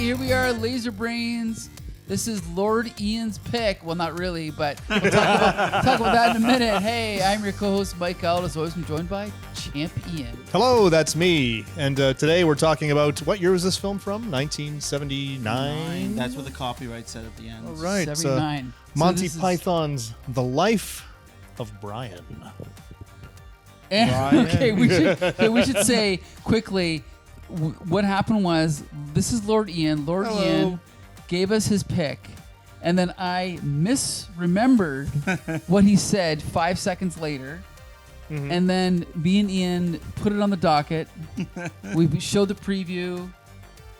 here we are, Laser Brains. This is Lord Ian's pick. Well, not really, but we'll talk about that in a minute. Hey, I'm your co-host, Mike Out. As always, I'm joined by Champ Ian. Hello, that's me. And today we're talking about, what year was this film from? 1979? That's what the copyright said at the end. All right. 79. Monty Python's The Life of Brian. Okay, we should say quickly what happened was, this is Lord Ian. Lord Ian gave us his pick, and then I misremembered what he said 5 seconds later. Mm-hmm. And then me and Ian put it on the docket. We showed the preview,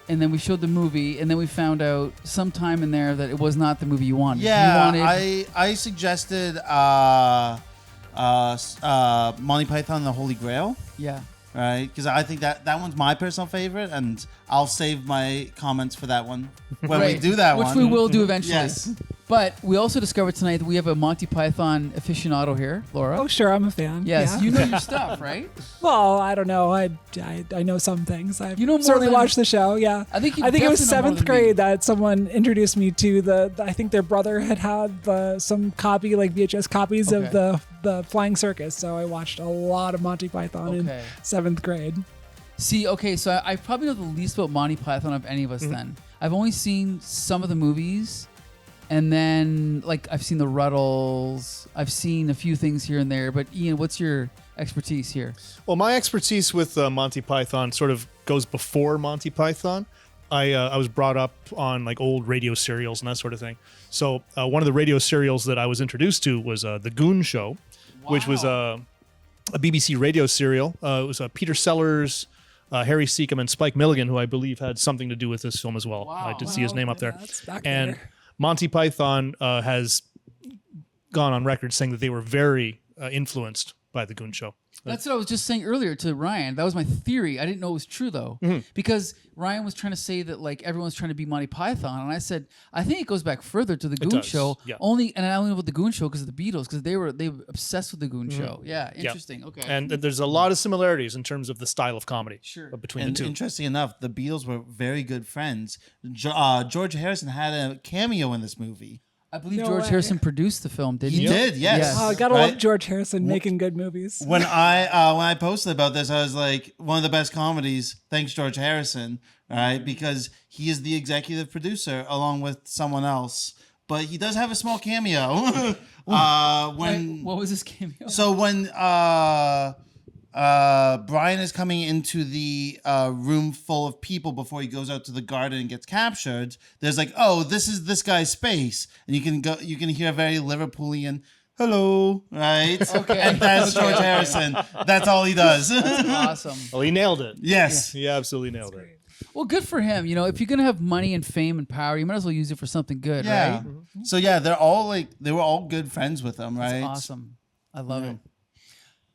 and then we showed the movie, and then we found out sometime in there that it was not the movie you wanted. Yeah, I suggested Monty Python and the Holy Grail. Yeah. Right, because I think that one's my personal favorite, and I'll save my comments for that one when we do that one. Which we will do eventually. Yes. But we also discovered tonight that we have a Monty Python aficionado here, Laura. Oh, sure, I'm a fan. Yes, yeah. You know your stuff, right? Well, I don't know. I know some things. I've more certainly than- watched the show. Yeah, I think it was definitely know more 7th than grade me. that someone introduced me to I think their brother had some copy, like VHS copies of the Flying Circus. So I watched a lot of Monty Python in 7th grade. See, okay, so I probably know the least about Monty Python of any of us. Then I've only seen some of the movies. And then, like, I've seen the Ruddles. I've seen a few things here and there. But, Ian, what's your expertise here? Well, my expertise with Monty Python sort of goes before Monty Python. I was brought up on, like, old radio serials and that sort of thing. So one of the radio serials that I was introduced to was The Goon Show, which was a BBC radio serial. It was Peter Sellers, Harry Seacombe, and Spike Milligan, who I believe had something to do with this film as well. Wow. I did see his name up there. That's back And there. Monty Python has gone on record saying that they were very influenced by The Goon Show. That's what I was just saying earlier to Ryan. That was my theory. I didn't know it was true, though. Because Ryan was trying to say that, like, everyone's trying to be Monty Python. And I said, I think it goes back further to The Goon does, Show. yeah. And I only know about The Goon Show because of the Beatles, because they were obsessed with The Goon Show. Yeah, interesting. Yeah. Okay. And there's a lot of similarities in terms of the style of comedy between And the two. interesting enough, the Beatles were very good friends. George Harrison had a cameo in this movie. I believe No George way. Harrison produced the film, didn't he? He did, yes. Yes. Oh, gotta Right? love George Harrison making good movies. When I posted about this, I was like, one of the best comedies. Thanks, George Harrison, right? Because he is the executive producer along with someone else, but he does have a small cameo. What was his cameo? So when Brian is coming into the room full of people before he goes out to the garden and gets captured, there's like, oh, this is this guy's space, and you can hear a very Liverpoolian hello, right? Okay. And that's George Harrison. That's all he does. Awesome. Well, he nailed it. Yes. He absolutely nailed it. Well, good for him. You know, if you're gonna have money and fame and power, you might as well use it for something good, Yeah. right? So yeah, they were all good friends with him, right? That's awesome. I love it.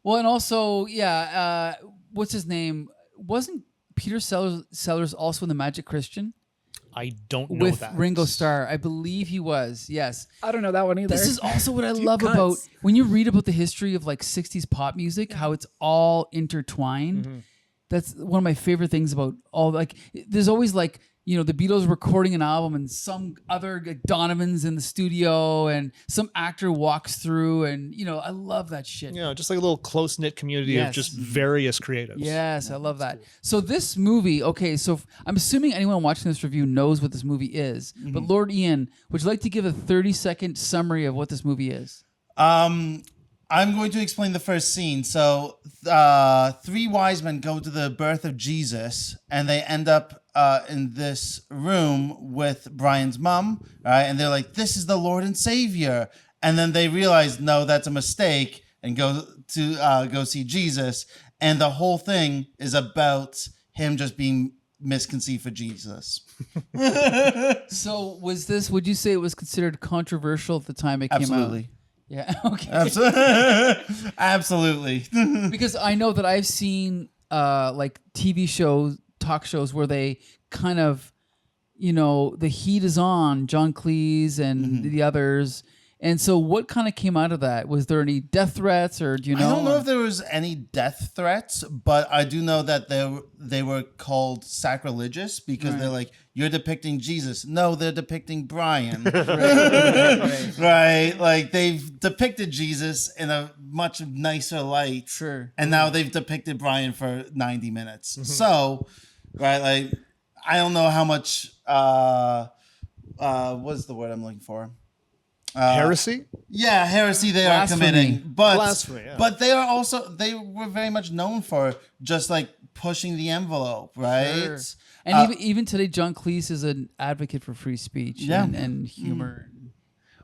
Well, and also, what's his name? Wasn't Peter Sellers also in The Magic Christian I don't know with that. Ringo Starr? I believe he was. Yes. I don't know that one either. This is also what I Deep love cuts. about when you read about the history of, like, 60s pop music, how it's all intertwined. That's one of my favorite things about all, like, there's always, like, you know, the Beatles recording an album and some other, like, Donovan's in the studio and some actor walks through, and, you know, I love that shit. Yeah, just like a little close-knit community of just various creatives. Yes, I love that. So this movie, okay, so I'm assuming anyone watching this review knows what this movie is. But Lord Ian, would you like to give a 30-second summary of what this movie is? I'm going to explain the first scene. So, three wise men go to the birth of Jesus, and they end up in this room with Brian's mom, right? And they're like, "This is the Lord and Savior." And then they realize, no, that's a mistake, and go see Jesus. And the whole thing is about him just being misconceived for Jesus. So would you say it was considered controversial at the time it came out? Absolutely. Yeah, okay. Absolutely. Because I know that I've seen like TV shows, talk shows where they kind of, you know, the heat is on, John Cleese and the others, And so what kind of came out of that? Was there any death threats, or do you know? I don't know if there was any death threats, but I do know that they were called sacrilegious because they're like, you're depicting Jesus. No, they're depicting Brian. Right? Like they've depicted Jesus in a much nicer light. Sure. And now they've depicted Brian for 90 minutes. So, right, like I don't know how much what's the word I'm looking for? Heresy? Yeah, heresy they Blasphemy. are committing. But Blasphemy, yeah. but they were very much known for just like pushing the envelope, right? Sure. And even today, John Cleese is an advocate for free speech Yeah. and humor.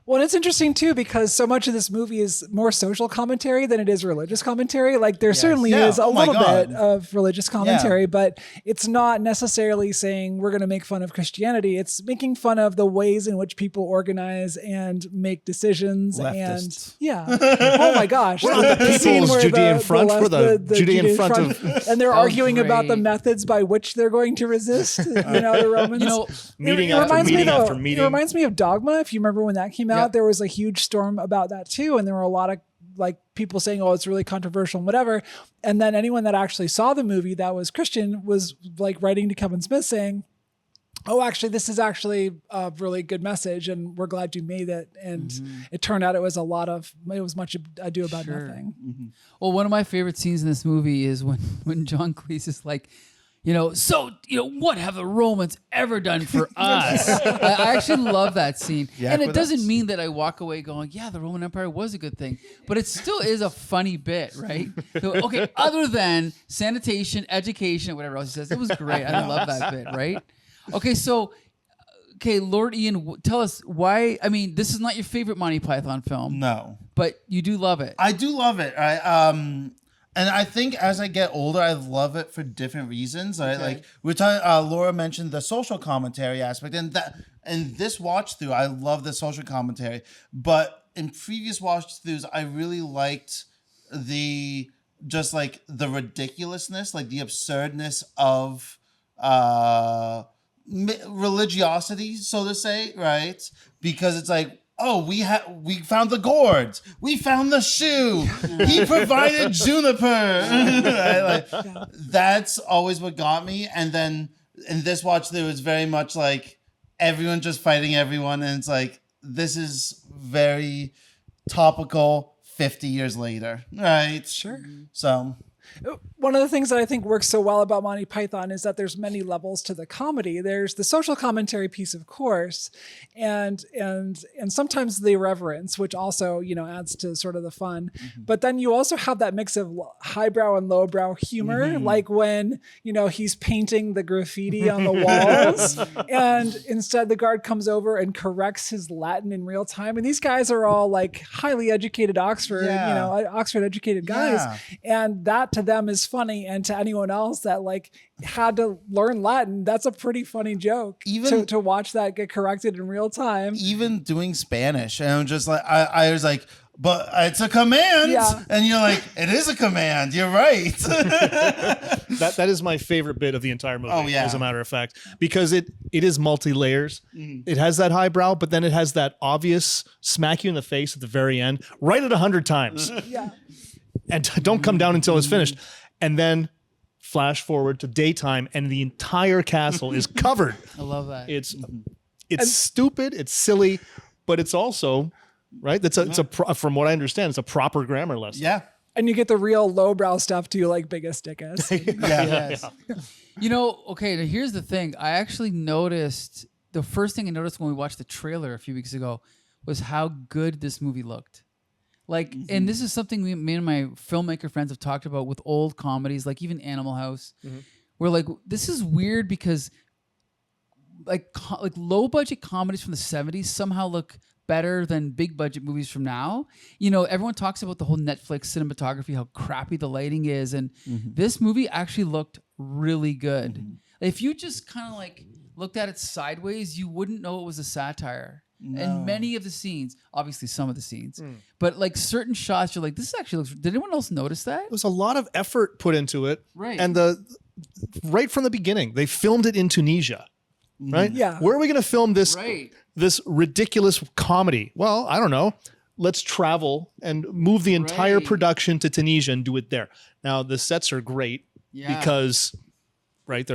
Well, it's interesting too because so much of this movie is more social commentary than it is religious commentary. Like there certainly Yeah. is a Oh my little God. bit of religious commentary, but it's not necessarily saying we're going to make fun of Christianity. It's making fun of the ways in which people organize and make decisions. Leftists. And yeah, oh my gosh, the scene People's where Judean front for the Judean front of- and they're arguing about the great. methods by which they're going to resist. The Romans. Meeting after meeting after meeting. It reminds me of Dogma. If you remember when that came out, there was a huge storm about that too, and there were a lot of like people saying, "Oh, it's really controversial and whatever." And then anyone that actually saw the movie that was Christian was like writing to Kevin Smith saying, "Oh, actually, this is actually a really good message, and we're glad you made it." And it turned out it was much ado about nothing. Well, one of my favorite scenes in this movie is when John Cleese is like, what have the Romans ever done for us? I actually love that scene. And it doesn't mean that I walk away going, yeah, the Roman Empire was a good thing. But it still is a funny bit, right? So, okay, other than sanitation, education, whatever else he says, it was great. I love that bit, right? Okay, so, Lord Ian, tell us why. I mean, this is not your favorite Monty Python film. No. But you do love it. I do love it. Right? And I think as I get older, I love it for different reasons. Right? Okay. Like we're talking, Laura mentioned the social commentary aspect, and this watch through, I love the social commentary. But in previous watch throughs, I really liked the ridiculousness, like the absurdness of religiosity, so to say, right? Because it's like, oh, we found the gourds, we found the shoe, he provided juniper. That's always what got me. And then in this watch, there was very much like everyone just fighting everyone, and it's like this is very topical 50 years later, right? Sure. So one of the things that I think works so well about Monty Python is that there's many levels to the comedy. There's the social commentary piece, of course, and sometimes the irreverence, which also, adds to sort of the fun. But then you also have that mix of highbrow and lowbrow humor, like when, he's painting the graffiti on the walls and instead the guard comes over and corrects his Latin in real time. And these guys are all like highly educated Oxford educated guys. And that to them is funny, and to anyone else that like had to learn Latin, that's a pretty funny joke. Even to watch that get corrected in real time. Even doing Spanish, and I'm just like, I was like, but it's a command, and you're like, it is a command. You're right. That is my favorite bit of the entire movie. Oh, yeah. As a matter of fact, because it is multi-layers. It has that highbrow, but then it has that obvious smack you in the face at the very end, right at 100 times. And don't come down until it's finished. And then flash forward to daytime, and the entire castle is covered. I love that. It's stupid, it's silly, but it's also right. From what I understand, it's a proper grammar lesson. Yeah. And you get the real lowbrow stuff too, like Biggest Dickus. Yes. Okay, now here's the thing. I actually noticed, the first thing I noticed when we watched the trailer a few weeks ago was how good this movie looked. Like, and this is something me and my filmmaker friends have talked about with old comedies, like even Animal House. We're like, this is weird because like low budget comedies from the 70s somehow look better than big budget movies from now. Everyone talks about the whole Netflix cinematography, how crappy the lighting is. And this movie actually looked really good. If you just kind of like looked at it sideways, you wouldn't know it was a satire. No. And many of the scenes, obviously some of the scenes, but like certain shots, you're like, this actually looks. Did anyone else notice that? There was a lot of effort put into it, right? And right from the beginning, they filmed it in Tunisia, right? Yeah. Where are we going to film this Right. this ridiculous comedy? Well, I don't know. Let's travel and move the entire Right. production to Tunisia and do it there. Now the sets are great Yeah. because, right?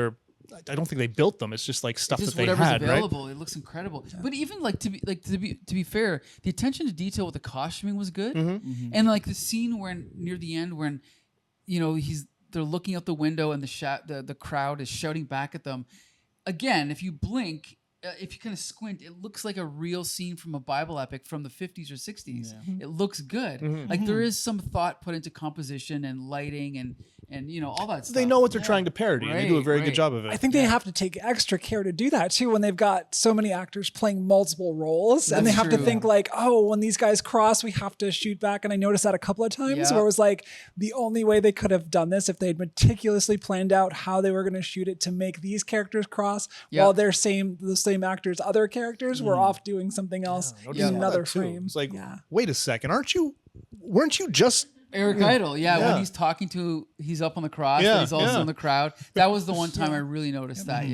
I don't think they built them. It's just like stuff Just that they whatever's had, right? available. It looks incredible. But even like to be fair, the attention to detail with the costuming was good. And like the scene when near the end when they're looking out the window and the crowd is shouting back at them. Again, if you blink, if you kind of squint, it looks like a real scene from a Bible epic from the 50s or 60s. It looks good. Like there is some thought put into composition and lighting and all that stuff. They know what they're trying to parody, and they do a very good job of it. I think they have to take extra care to do that too when they've got so many actors playing multiple roles, and they That's have to true. think like, oh, when these guys cross, we have to shoot back. And I noticed that a couple of times Yeah. where it was like the only way they could have done this if they'd meticulously planned out how they were going to shoot it to make these characters cross while the same actors, other characters were off doing something else in Noticed all another that, too. frame. It's like, wait a second, weren't you just Eric Idle, when he's up on the cross, but he's also in the crowd. That was the one time I really noticed that,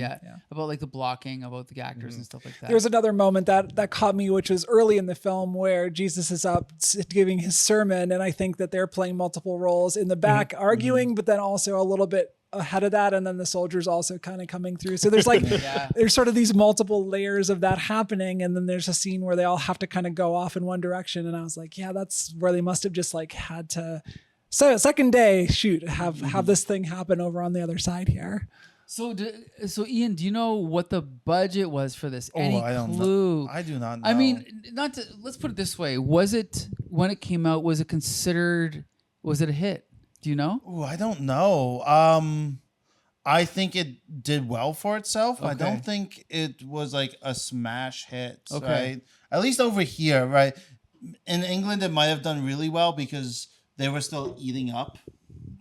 about like the blocking, about the actors and stuff like that. There was another moment that caught me, which was early in the film where Jesus is up giving his sermon, and I think that they're playing multiple roles in the back, arguing, but then also a little bit ahead of that, and then the soldiers also kind of coming through. So there's like there's sort of these multiple layers of that happening, and then there's a scene where they all have to kind of go off in one direction, and I was like, yeah, that's where they must have just like had to. So second day shoot, have this thing happen over on the other side here. So Ian, do you know what the budget was for this? Any I don't clue? know. I do not know. I mean, let's put it this way: was it when it came out? Was it a hit? Do you know? Ooh, I don't know. I think it did well for itself. I don't think it was like a smash hit. Okay. Right? At least over here, right? In England, it might have done really well because they were still eating up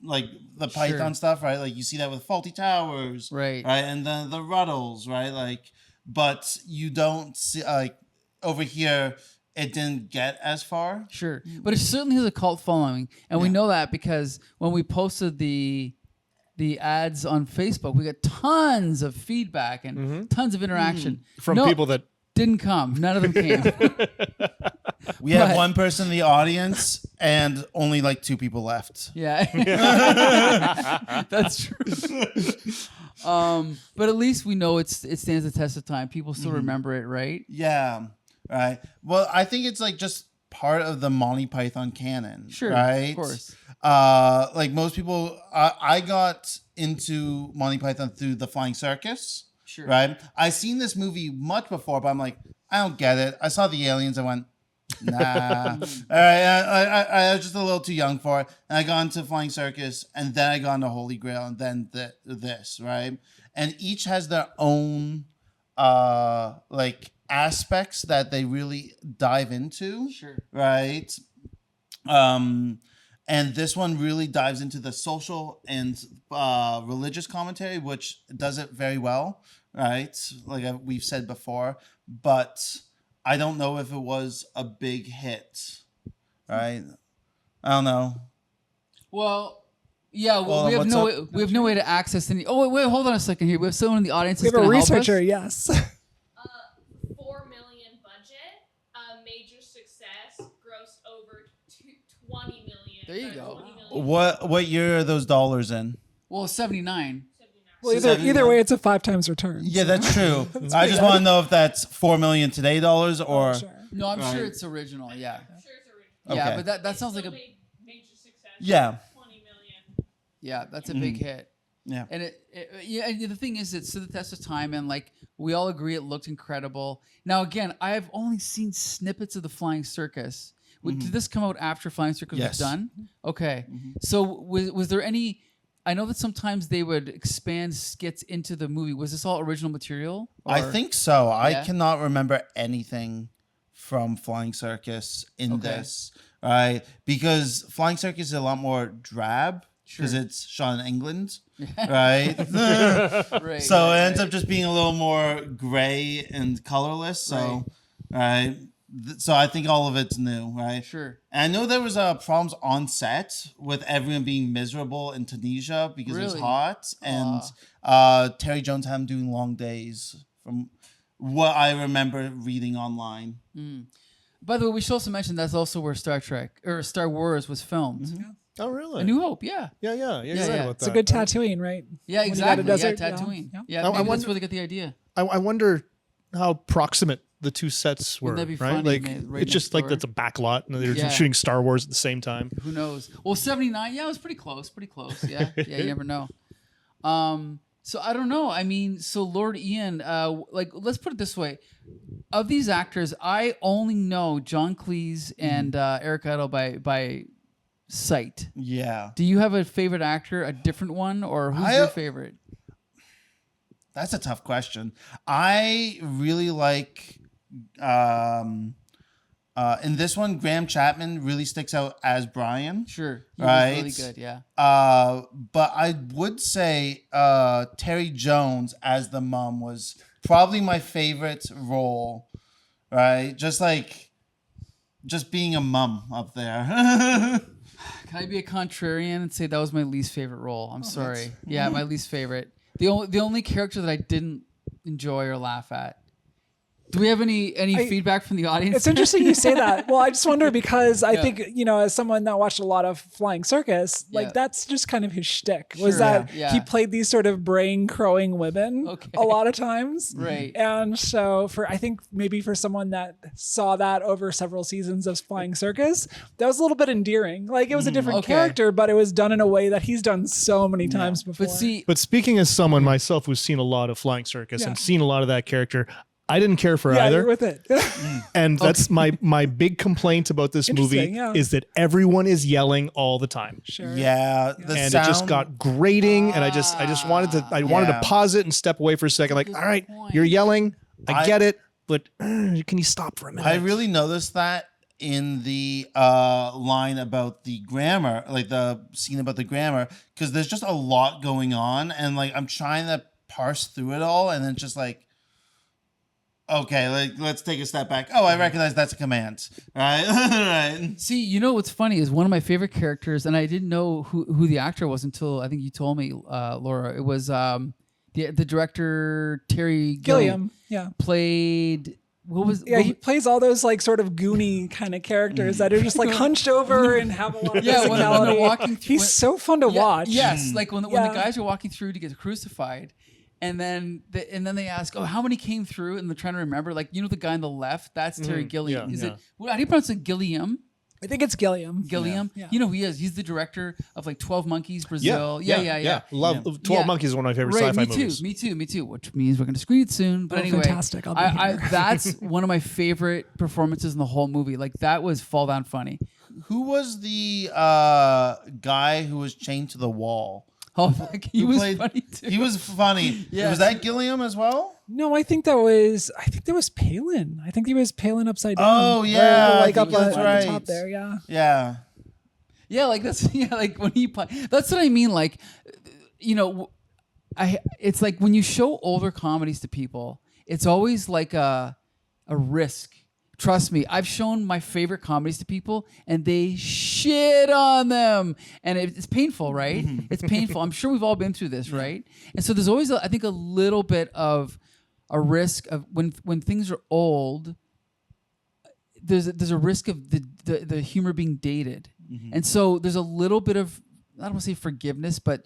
like the Python stuff, right? Like you see that with Faulty Towers, Right. And then the Ruddles, right? Like, but you don't see like over here. It didn't get as far. Sure, but it certainly has a cult following, and we know that because when we posted the ads on Facebook, we got tons of feedback and tons of interaction from people that didn't come. None of them came. We had one person in the audience and only like 2 people left. Yeah, that's true. But at least we know it stands the test of time. People still remember it, right? Yeah, right. Well, I think it's like just part of the Monty Python canon, Sure, right? of course. Like most people, I got into Monty Python through the Flying Circus. Sure. Right. I seen this movie much before, but I'm like, I don't get it. I saw the aliens. I went, nah. All right. I was just a little too young for it. And I got into Flying Circus, and then I got into Holy Grail, and then this, right? And each has their own like aspects that they really dive into. Sure. Right. And this one really dives into the social and religious commentary, which does it very well, right? Like we've said before, but I don't know if it was a big hit, right? I don't know. Well, yeah, Well, we have what's no up? we have no way to access any. Oh wait, hold on a second here. We have someone in the audience. We That's have a gonna help us. researcher, yes. 4 million budget, major success, grossed over 20 million. There you go. 20 million. What year are those dollars in? Well, 79. Well, either way, it's a 5 times return. Yeah, that's true. I just want to know if that's 4 million today dollars or. Sure. No, I'm sure it's original. Yeah, I'm sure it's original. yeah, Okay. but that sounds like Still a made major success. Yeah. 20 million. that's a big hit. Yeah. And and the thing is, it stood the test of time, and like we all agree, it looked incredible. Now, again, I have only seen snippets of the Flying Circus. Did this come out after Flying Circus Yes. was done? Okay, so was there any? I know that sometimes they would expand skits into the movie. Was this all original material? I or- think so. I Yeah? cannot remember anything from Flying Circus in Okay. this, right? Because Flying Circus is a lot more drab because Sure. it's shot in England, right? right. So right, it ends right. up just being a little more gray and colorless. So, right. So I think all of it's new, right? Sure. And I know there was problems on set with everyone being miserable in Tunisia because it was Really? hot, and Terry Jones had him doing long days from what I remember reading online. By the way, we should also mention that's also where Star Wars was filmed. Oh, really? A New Hope, yeah. Yeah. You're right yeah. about It's that. a good Tatooine, right? Yeah, When you got a exactly. Yeah, desert, Tatooine. yeah. Yeah, I maybe that's wonder- where they get the idea. I wonder how proximate the two sets were, Wouldn't that be right? funny, Like man, right it's just next like door? that's a back lot, and they're Yeah. shooting Star Wars at the same time. Who knows? Well, 79, yeah, it was pretty close. Yeah, you never know. So I don't know. I mean, so Lord Ian, like, let's put it this way. Of these actors, I only know John Cleese and Eric Idle by sight. Yeah. Do you have a favorite actor, a different one, or who's your favorite? That's a tough question. I really like in this one, Graham Chapman really sticks out as Brian. Sure. He Right. was really good, yeah. But I would say Terry Jones as the mom was probably my favorite role. Right? Just being a mum up there. Can I be a contrarian and say that was my least favorite role? I'm sorry. Yeah, my least favorite. The only character that I didn't enjoy or laugh at. Do we have any feedback from the audience? It's interesting you say that. Well, I just wonder because I think, as someone that watched a lot of Flying Circus, like that's just kind of his shtick was Sure, that yeah. he played these sort of brain crowing women a lot of times. Right. And so I think maybe for someone that saw that over several seasons of Flying Circus, that was a little bit endearing. Like it was a different character, but it was done in a way that he's done so many times before. But speaking as someone myself who's seen a lot of Flying Circus and seen a lot of that character, I didn't care for either. You're with it. And that's my big complaint about this movie is that everyone is yelling all the time. Sure. Yeah. And it just got grating, and I just wanted to pause it and step away for a second. Like, all right, you're yelling. I get it, but can you stop for a minute? I really noticed that in the line about the grammar, like the scene about the grammar, because there's just a lot going on, and like I'm trying to parse through it all, and then just like, okay, let's take a step back. Oh, I recognize that's a command. Right? Right. See, what's funny is one of my favorite characters, and I didn't know who the actor was until I think you told me, Laura. It was the director Terry Gilliam. Yeah. Played. He plays all those like sort of goony kind of characters that are just like hunched over and have a lot of when they're physicality. walking through, He's so fun to watch. Yes, like when the guys are walking through to get crucified. And then they ask, "Oh, how many came through?" And they're trying to remember, like the guy on the left, that's Terry Gilliam. Is it? How do you pronounce it? Gilliam. I think it's Gilliam. Gilliam. Yeah. Who he is. He's the director of like 12 Monkeys, Brazil. Yeah. Love 12 Monkeys is one of my favorite sci-fi movies. Me too. Which means we're going to screen it soon. But anyway, fantastic. I'll be here. that's one of my favorite performances in the whole movie. Like that was fall down funny. Who was the guy who was chained to the wall? Oh, he was funny too. He was funny. Yes. Was that Gilliam as well? No, I think that was Palin. I think he was Palin upside down. Oh yeah, like I up think that's on right. the top there. Yeah. Yeah. Yeah, like that's like when he play. That's what I mean. Like, it's like when you show older comedies to people, it's always like a risk. Trust me, I've shown my favorite comedies to people, and they shit on them, and it's painful, right? It's painful. I'm sure we've all been through this, right? And so there's always, I think, a little bit of a risk of when things are old. There's a risk of the humor being dated, and so there's a little bit of, I don't want to say forgiveness, but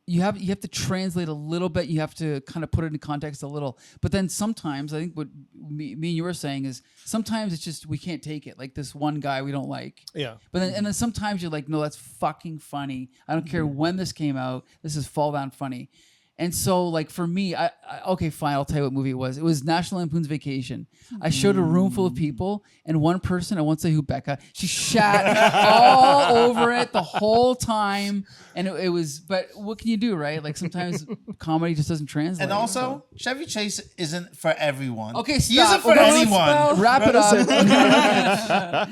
you have to translate a little bit. You have to kind of put it in context a little. But then sometimes I think what me and you were saying is sometimes it's just we can't take it. Like this one guy we don't like. Yeah. But then sometimes you're like, no, that's fucking funny. I don't care when this came out. This is fall down funny. And so, like, for me, okay, fine, I'll tell you what movie it was. It was National Lampoon's Vacation. I showed a room full of people, and one person, I won't say who, Becca, she shat all over it the whole time. And it was, but what can you do, right? Like, sometimes comedy just doesn't translate. And also, Chevy Chase isn't for everyone. Okay, He stop. isn't for Okay, anyone. wrap it up.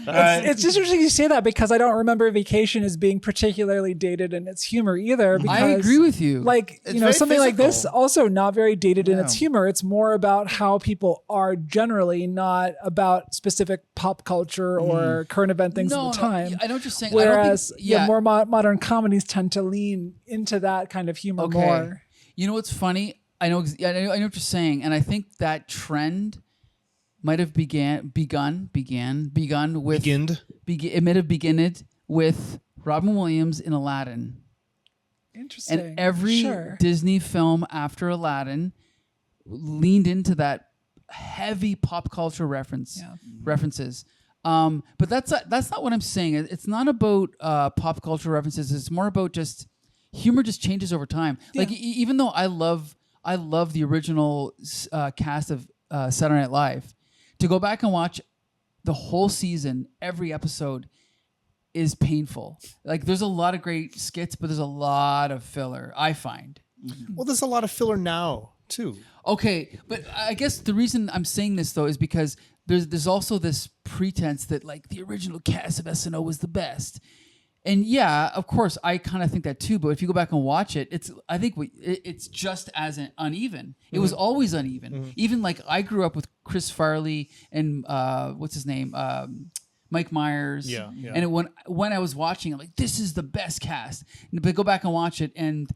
Right? It's just interesting you say that because I don't remember Vacation as being particularly dated in its humor either. Because, I agree with you. Like, It's you know, very something like this physical. also not very dated in its humor. It's more about how people are generally, not about specific pop culture or current event things at the time. I know what you're saying. Whereas, I don't think, more modern comedies tend to lean into that kind of humor more. You know what's funny? I know what you're saying, and I think that trend might have begun with it might have begun with Robin Williams in Aladdin. Interesting. And every Sure. Disney film after Aladdin leaned into that heavy pop culture references. But that's not what I'm saying. It's not about pop culture references. It's more about just humor just changes over time. Yeah. Like even though I love the original cast of Saturday Night Live, to go back and watch the whole season, every episode is painful. Like there's a lot of great skits, but there's a lot of filler, I find. Well, there's a lot of filler now too. Okay, but I guess the reason I'm saying this though is because there's also this pretense that like the original cast of SNL was the best. And yeah, of course, I kind of think that too. But if you go back and watch it, it's just as uneven. It was always uneven. Even like I grew up with Chris Farley and what's his name, Mike Myers. Yeah. And when I was watching, I'm like, this is the best cast. But go back and watch it, and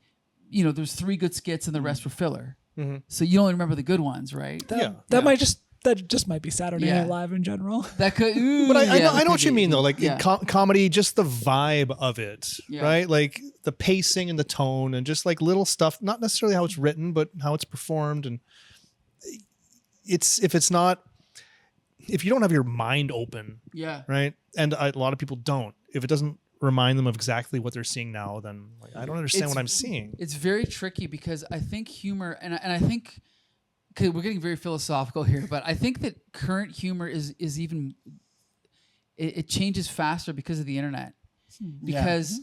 there's 3 good skits, and the rest were filler. So you only remember the good ones, right? That just might be Saturday Night Live in general. That could, but I know what you mean though. Like in comedy, just the vibe of it, right? Like the pacing and the tone, and just like little stuff. Not necessarily how it's written, but how it's performed. And if you don't have your mind open, right? And a lot of people don't. If it doesn't remind them of exactly what they're seeing now, then like, I don't understand what I'm seeing. It's very tricky because I think humor, and I think. Cause we're getting very philosophical here, but I think that current humor is even it changes faster because of the internet. Because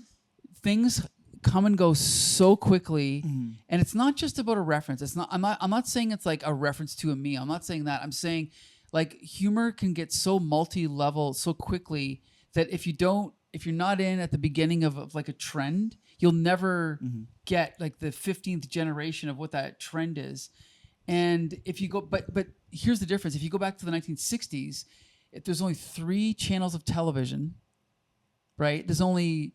things come and go so quickly, and it's not just about a reference. It's not. I'm not saying it's like a reference to a meme. I'm not saying that. I'm saying like humor can get so multi-level so quickly that if you're not in at the beginning of like a trend, you'll never get like the 15th generation of what that trend is. And if you go, but here's the difference. If you go back to the 1960s, there's only 3 channels of television, right? There's only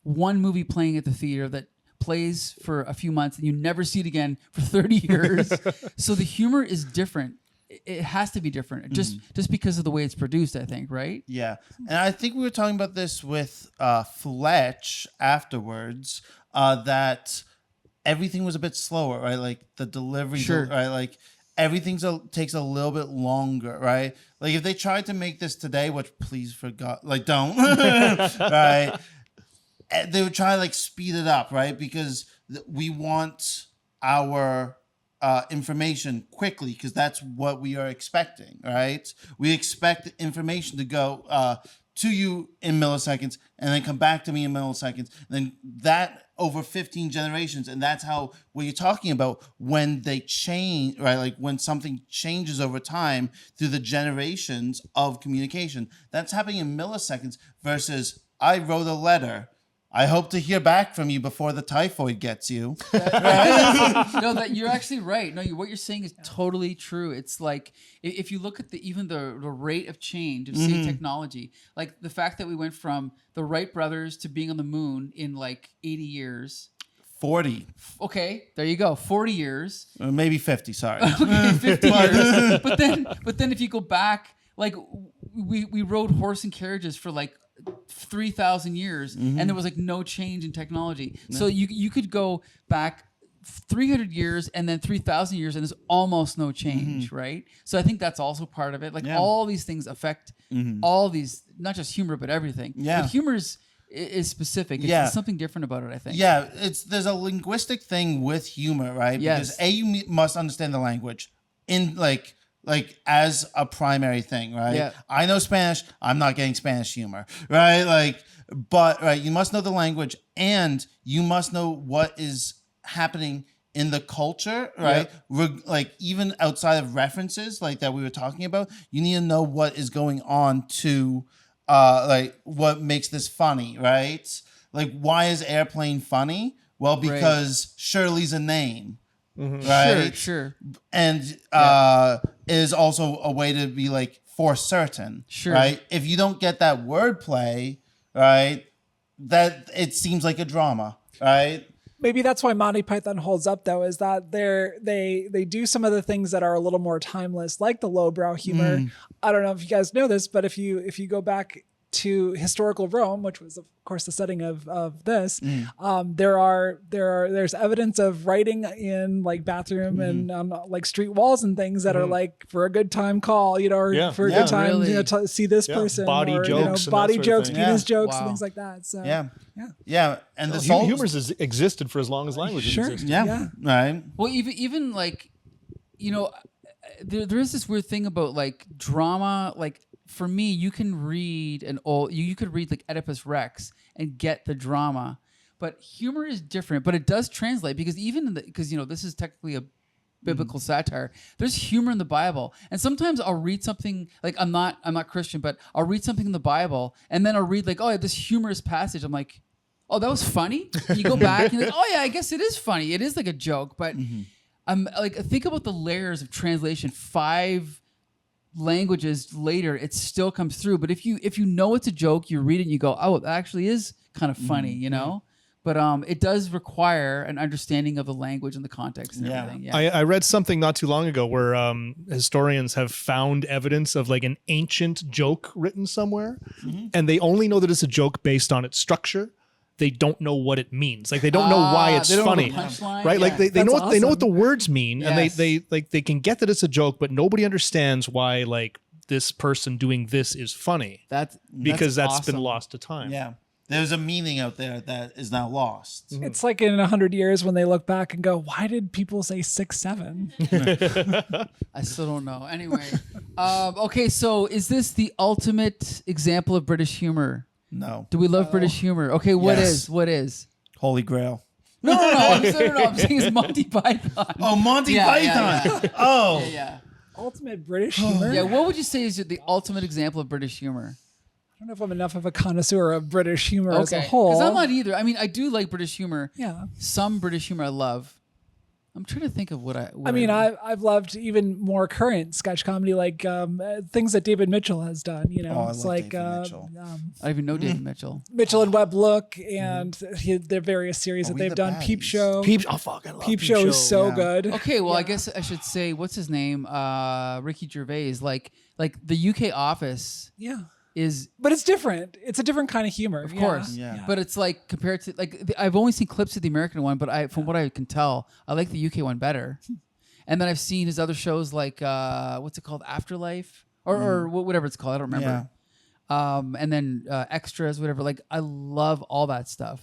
1 movie playing at the theater that plays for a few months and you never see it again for 30 years. So the humor is different. It has to be different just because of the way it's produced, I think, right? Yeah. And I think we were talking about this with Fletch afterwards, that everything was a bit slower, right? Like the delivery, right? Like everything takes a little bit longer, right? Like if they tried to make this today, which please for God, like don't, right? They would try to like speed it up, right? Because we want our information quickly because that's what we are expecting, right? We expect information to go to you in milliseconds and then come back to me in milliseconds. And then that over 15 generations. And that's how what you're talking about when they change, right? Like when something changes over time through the generations of communication. That's happening in milliseconds versus I wrote a letter. I hope to hear back from you before the typhoid gets you. No, that you're actually right. No, what you're saying is totally true. It's like if you look at even the rate of change of say technology, like the fact that we went from the Wright brothers to being on the moon in like 80 years. 40. Okay, there you go. 40 years. Maybe 50, sorry. Okay, 50 years. But then if you go back, like we rode horse and carriages for like 3,000 years and there was like no change in technology. So you could go back 300 years and then 3,000 years and there's almost no change, right? So I think that's also part of it. Like all these things affect all these, not just humor, but everything. Yeah. But humor is specific. There's something different about it, I think. Yeah, there's a linguistic thing with humor, right? Yes. Because you must understand the language in like as a primary thing, right? Yeah. I know Spanish. I'm not getting Spanish humor, right? Like, but right, you must know the language and you must know what is happening in the culture, right? Like even outside of references like that we were talking about, you need to know what is going on to like what makes this funny, right? Like why is airplane funny? Well, because Shirley's a name. Right. Sure. And is also a way to be like for certain. Sure. Right. If you don't get that wordplay, right, that it seems like a drama. Right. maybe that's why Monty Python holds up, though, is that they do some of the things that are a little more timeless, like the lowbrow humor. I don't know if you guys know this, but if you go back to historical Rome, which was of course the setting of this, there's evidence of writing in like bathroom and on like street walls and things that are like for a good time call, or for a good time, really. to see this person, Body or, jokes and body that sort of jokes, thing. penis Yeah. jokes, Wow. and things like that. So Yeah. And the Humor's has existed for as long as language has Sure. existed. Yeah. Right. Well, even like, there is this weird thing about like drama. Like for me, you can read you could read like Oedipus Rex and get the drama, but humor is different. But it does translate because because this is technically a biblical satire. There's humor in the Bible, and sometimes I'll read something like I'm not Christian, but I'll read something in the Bible, and then I'll read like, oh, this humorous passage. I'm like, oh, that was funny. And you go back and you're like, oh yeah, I guess it is funny. It is like a joke, but I'm like, think about the layers of translation. 5 languages later, it still comes through. But if you know it's a joke, you read it and you go, oh, it actually is kind of funny, But it does require an understanding of the language and the context and everything. Yeah. I read something not too long ago where historians have found evidence of like an ancient joke written somewhere, and they only know that it's a joke based on its structure. They don't know what it means. Like they don't know why it's they don't know the funny, punchline? right? Yeah. Like they know That's they know what awesome. the words mean, Yes. and they can get that it's a joke, but nobody understands why like this person doing this is funny because that's been awesome. lost to time. Yeah. There's a meaning out there that is now lost. it's like in 100 years when they look back and go, why did people say 6, 7? I still don't know. Anyway, okay. So is this the ultimate example of British humor? No. Do we love British humor? Okay, what Yes. is? What is? Holy Grail. No. I'm saying it's Monty Python. Oh, Monty Yeah, Python. yeah, Oh. Yeah. Ultimate British humor? Yeah. What would you say is the ultimate example of British humor? I don't know if I'm enough of a connoisseur of British humor as a whole. Because I'm not either. I mean, I do like British humor. Yeah. Some British humor I love. I'm trying to think of what I. I've loved even more current sketch comedy, like things that David Mitchell has done. Oh, I it's love like David Mitchell. I don't even know David Mitchell. Mitchell and Webb Look, and their various series that We they've the done. Baddies. Peep Show. Oh fuck, I love Peep Show is so yeah. good. Okay, well, I guess I should say what's his name? Ricky Gervais. Like the UK Office Yeah. is. But it's different. It's a different kind of humor. Of course, Yeah. but it's like compared to I've only seen clips of the American one, but from what I can tell, I like the UK one better. And then I've seen his other shows like what's it called, Afterlife or whatever it's called. I don't remember. And then extras, whatever. Like I love all that stuff,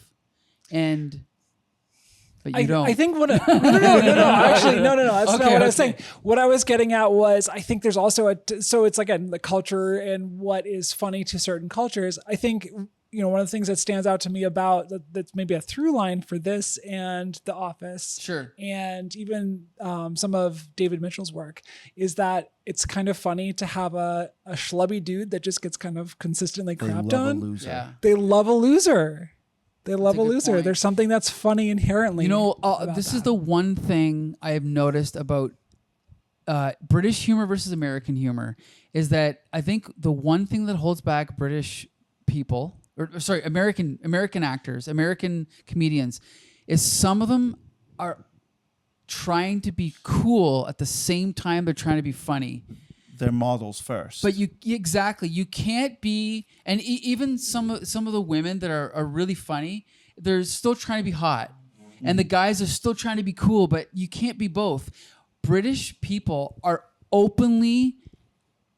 but you don't. I think what no. Actually, no. That's not what I was saying. What I was getting at was I think there's also so it's again the culture and what is funny to certain cultures. I think one of the things that stands out to me about that's maybe a through line for this and The Office, Sure. and even some of David Mitchell's work is that it's kind of funny to have a schlubby dude that just gets kind of consistently crapped on. Loser. Yeah. They love a loser. They love a a good loser. point. There's something that's funny inherently. This is the one thing I have noticed about British humor versus American humor is that I think the one thing that holds back British people, American actors, American comedians, is some of them are trying to be cool at the same time they're trying to be funny. They're models first. But you can't be, and even some of the women that are really funny, they're still trying to be hot, and the guys are still trying to be cool. But you can't be both. British people are openly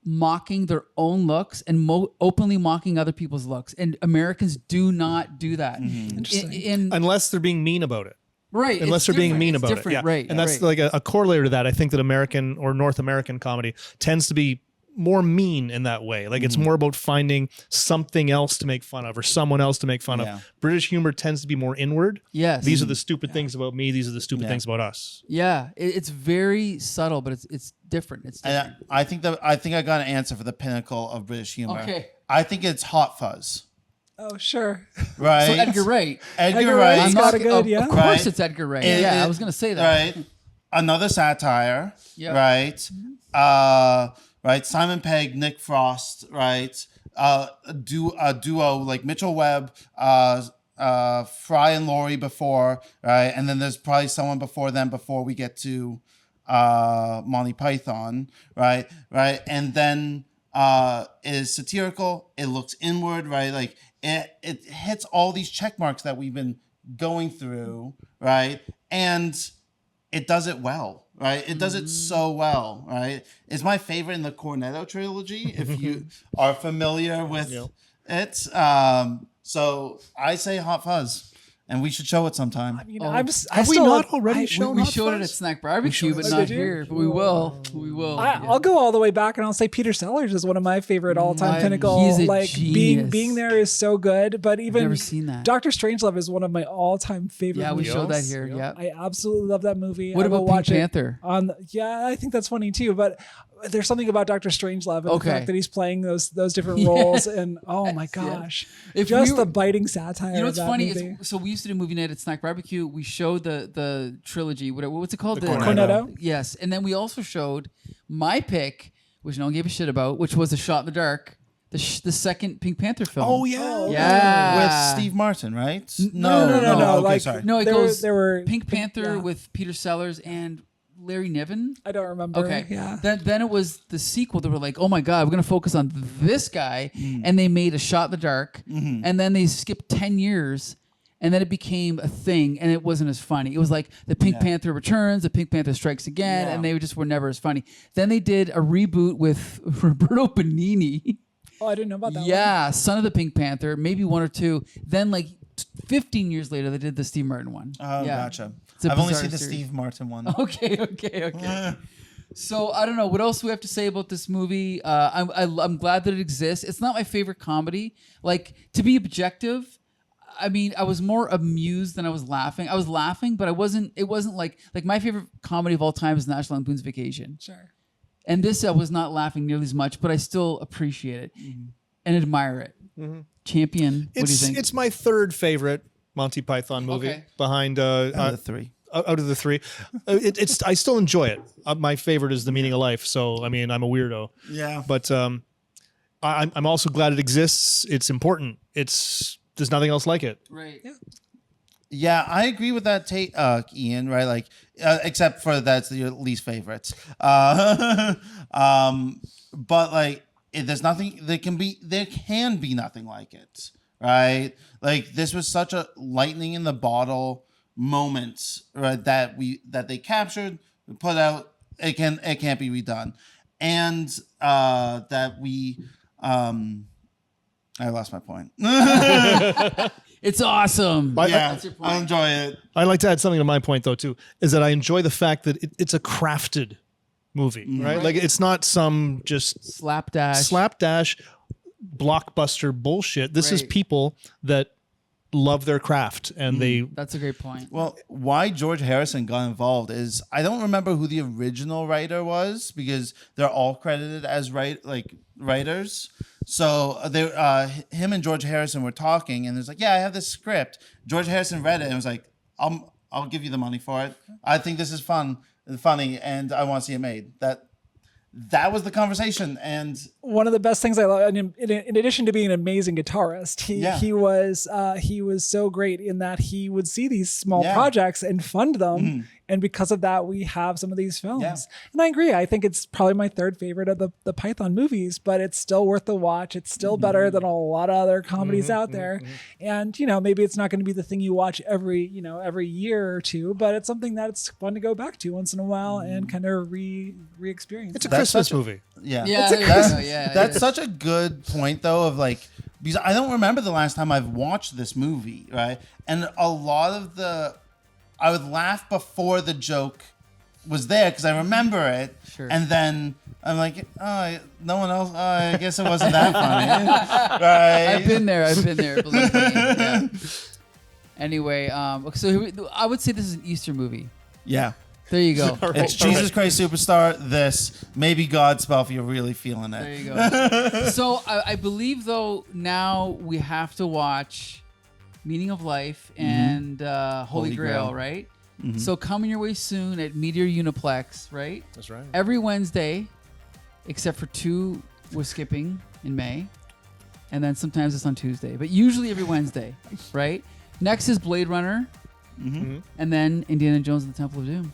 mocking their own looks and openly mocking other people's looks, and Americans do not do that. unless they're being mean about it. Right. Unless it's they're being different. mean It's about it. different, Yeah. Right. And that's right. like a corollary to that. I think that American or North American comedy tends to be more mean in that way. Like it's more about finding something else to make fun of or someone else to make fun Yeah. of. British humor tends to be more inward. Yes. These are the stupid things about me. These are the stupid things about us. Yeah. It's very subtle, but it's different. It's different. And I think I got an answer for the pinnacle of British humor. Okay. I think it's Hot Fuzz. Oh, sure. Right. So Edgar Wright. Edgar Wright. Wright. He's got a good, yeah. Of course, Right. it's Edgar Wright. It- yeah, it- I was gonna say that. Right. Another satire. Yeah. Right. Right. Simon Pegg, Nick Frost. Right. A duo like Mitchell Webb, Fry and Laurie before, right? And then there's probably someone before them before we get to Monty Python, right? Right, and then it is satirical. It looks inward, right? Like it hits all these check marks that we've been going through, right? And it does it well, right? It does it so well, right? It's my favorite in the Cornetto trilogy. If you are familiar with it, so I say Hot Fuzz, and we should show it sometime. You Oh. know, Have we not already shown We Hot showed it Fuzz? at Snack Barbecue, but Oh, not did you? here. But we will. We will. I'll go all the way back and I'll say Peter Sellers is one of my favorite all-time pinnacle. He's a like genius. being there is so good, but even never seen that. Doctor Strangelove is one of my all-time favorite. Yeah, we movies. showed that here. Yeah. I absolutely love that movie. What I will about Pink watch it Panther? Yeah, I think that's funny too. But there's something about Doctor Strangelove and the Okay. fact that he's playing those different roles, and oh my gosh, If just we were- the biting satire. You know of what's that funny movie. is, so we used to do movie night at Snack Barbecue. We showed the trilogy. What's it called? The Cornetto. Yes, and then we also showed my pick, which no one gave a shit about, which was A Shot in the Dark, the second Pink Panther film. Oh yeah. Yeah. With Steve Martin, right? No. Okay, Like sorry. No, it there goes were Pink Panther yeah. with Peter Sellers and Larry Niven. I don't remember. Okay. Yeah. Then it was the sequel. They were like, oh my God, we're going to focus on this guy. And they made A Shot in the Dark. And then they skipped 10 years. And then it became a thing. And it wasn't as funny. It was like the Pink Panther returns, the Pink Panther strikes again. Yeah. And they just were never as funny. Then they did a reboot with Roberto Benigni. Oh, I didn't know about that. Yeah, Son of the Pink Panther, maybe one or two. Then like 15 years later, they did the Steve Martin one. Oh, Yeah. gotcha. It's a I've only bizarre seen the series. Steve Martin one. Okay. So I don't know what else we have to say about this movie. I'm glad that it exists. It's not my favorite comedy. Like, to be objective, I mean, I was more amused than I was laughing. I was laughing, but I wasn't. It wasn't like my favorite comedy of all time is National Lampoon's Vacation. Sure. And this, I was not laughing nearly as much, but I still appreciate it and admire it. Champion. What do you It's think? it's my third favorite Monty Python movie Okay. behind Out of the three. out of the three. It's I still enjoy it. My favorite is The Meaning of Life. So I mean, I'm a weirdo, Yeah. but I'm also glad it exists. It's important. There's nothing else like it. Right. Yeah, I agree with that take, Ian. Right, like except for that's your least favorites. But like, there's nothing. There can be nothing like it. Right, like this was such a lightning in the bottle moment, right? That they captured, put out. It can't be redone, and that we. I lost my point. It's awesome. Yeah, That's your point. I enjoy it. I'd like to add something to my point though too, is that I enjoy the fact that it's a crafted movie, right? Like it's not some just slapdash blockbuster bullshit. This is Right. people that love their craft and they That's a great point. Well, why George Harrison got involved is I don't remember who the original writer was because they're all credited as writers. So they, him and George Harrison were talking, and there's like, yeah, I have this script. George Harrison read it and was like, I'll give you the money for it. I think this is funny, and I want to see it made. That was the conversation, and One of the best things I love, in addition to being an amazing guitarist, he was so great in that he would see these small Yeah. projects and fund them, and because of that, we have some of these films. Yeah. And I agree. I think it's probably my third favorite of the Python movies, but it's still worth the watch. It's still better than a lot of other comedies out there. And maybe it's not going to be the thing you watch every year or two, but it's something that's fun to go back to once in a while and kind of re-experience. it's a That's Christmas such a- movie. yeah, Yeah, there you go. Yeah, that's it is. such a good point though of like because I don't remember the last time I've watched this movie, right? And a lot of I would laugh before the joke was there because I remember it, Sure. and then I'm like, oh, no one else. Oh, I guess it wasn't that funny, right? I've been there. Believe me. Yeah. Anyway, so I would say this is an Easter movie. Yeah, There you go. it's Jesus Christ Superstar. This maybe Godspell if you're really feeling There it. you go. So I believe though now we have to watch Meaning of Life and Holy Holy Grail, Grail. right? So coming your way soon at Meteor Uniplex, right? That's right. Every Wednesday, except for 2 we're skipping in May, and then sometimes it's on Tuesday, but usually every Wednesday, right? Next is Blade Runner, and then Indiana Jones and the Temple of Doom.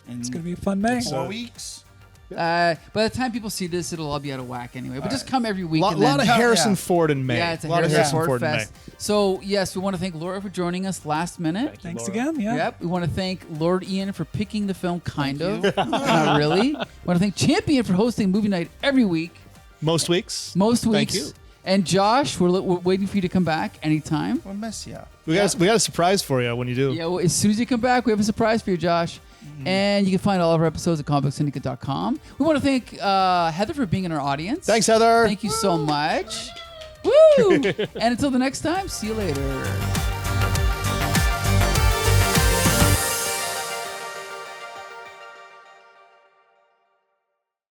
In It's gonna be a fun May. 4 weeks. By the time people see this, it'll all be out of whack anyway. But just come every week. A and lot then, of Harrison yeah. Ford in May. yeah, it's a lot of Harrison Harrison Ford Ford in May. fest. So yes, we want to thank Laura for joining us last minute. Thanks again. Yeah. Yep. We want to thank Lord Ian for picking the film, kind of. Not really. We want to thank Champion for hosting movie night every week, Most weeks. most Thank weeks. you. And Josh, we're waiting for you to come back anytime. We'll miss you. We got a surprise for you when you do. Yeah, well, as soon as you come back, we have a surprise for you, Josh. And you can find all of our episodes at comicbooksyndicate.com. We want to thank Heather for being in our audience. Thanks, Heather. Thank you so much. Woo! And until the next time, see you later.